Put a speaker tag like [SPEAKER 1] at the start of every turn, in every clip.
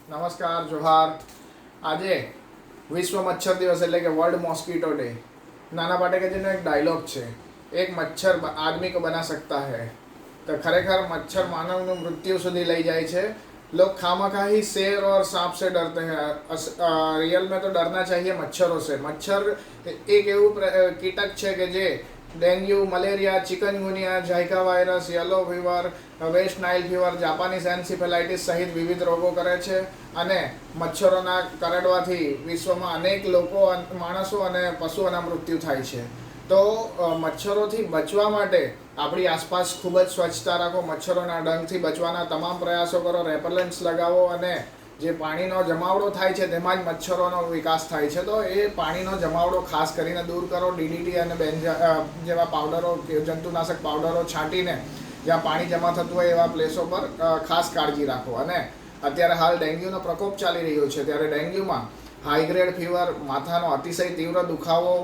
[SPEAKER 1] નમસ્કાર, જોહાર. આજે વિશ્વ મચ્છર દિવસ એટલે કે વર્લ્ડ મોસ્કીટો ડે. નાના પાટેકરજીનો એક ડાયલોગ છે, એક મચ્છર આદમી को बना सकता है. તો ખરેખર મચ્છર માનવનું મૃત્યુ સુધી લઈ જાય છે. लोग खामखा ही शेर और सांप से डरते हैं. रियल में तो डरना चाहिए मच्छरों से. मच्छर एक એવું કીટક છે કે જે dengue, malaria, chikungunya, Zika virus, yellow fever, West Nile fever, Japanese encephalitis સહિત વિવિધ રોગો કરે છે. અને મચ્છરોના કરડવાથી વિશ્વમાં અનેક લોકો, માણસો અને પશુઓના મૃત્યુ થાય છે. તો મચ્છરોથી બચવા માટે આપણી આસપાસ ખૂબ જ સ્વચ્છતા રાખો. મચ્છરોના ડંખથી બચવાના તમામ પ્રયાસો કરો. રેપરલેન્ટ્સ લગાવો અને જે પાણીનો જમાવડો થાય છે તેમાં જ મચ્છરોનો વિકાસ થાય છે. તો એ પાણીનો જમાવડો ખાસ કરીને દૂર કરો. ડીડીટી અને જેવા પાવડરો, જંતુનાશક પાવડરો છાંટીને જ્યાં પાણી જમા થતું હોય એવા પ્લેસો પર ખાસ કાળજી રાખો. અને અત્યારે હાલ ડેન્ગ્યુનો પ્રકોપ ચાલી રહ્યો છે, ત્યારે ડેન્ગ્યુમાં હાઈગ્રેડ ફીવર, માથાનો અતિશય તીવ્ર દુખાવો,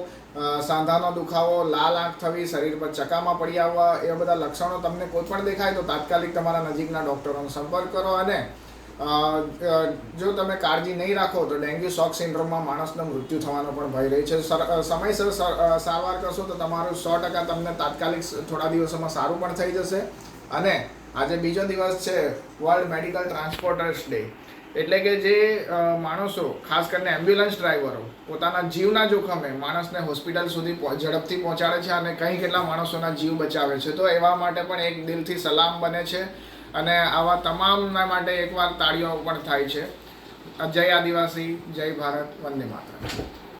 [SPEAKER 1] સાંધાનો દુખાવો, લાલ આંખ થવી, શરીર પર ચકામાં પડી આવવા, એવા બધા લક્ષણો તમને કોઈ પણ દેખાય તો તાત્કાલિક તમારા નજીકના ડૉક્ટરોનો સંપર્ક કરો. અને જો તમે કાળજી નહીં રાખો તો ડેન્ગ્યુ શોક સિન્ડ્રોમમાં માણસનું મૃત્યુ થવાનો પણ ભય રહે છે. સમયસર સારવાર કરશો તો તમારું 100% તમને તાત્કાલિક થોડા દિવસોમાં સારું પણ થઈ જશે. અને આજે બીજો દિવસ છે વર્લ્ડ મેડિકલ ટ્રાન્સપોર્ટર્સ ડે. એટલે કે જે માણસો, ખાસ કરીને એમ્બ્યુલન્સ ડ્રાઈવરો, પોતાના જીવના જોખમે માણસને હોસ્પિટલ સુધી ઝડપથી પહોંચાડે છે અને કંઈ કેટલા માણસોના જીવ બચાવે છે. તો એવા માટે પણ એક દિલથી સલામ બને છે. અને આવા તમામના માટે એકવાર તાળીઓ પણ થાય છે. જય આદિવાસી, જય ભારત, વંદે માતરમ.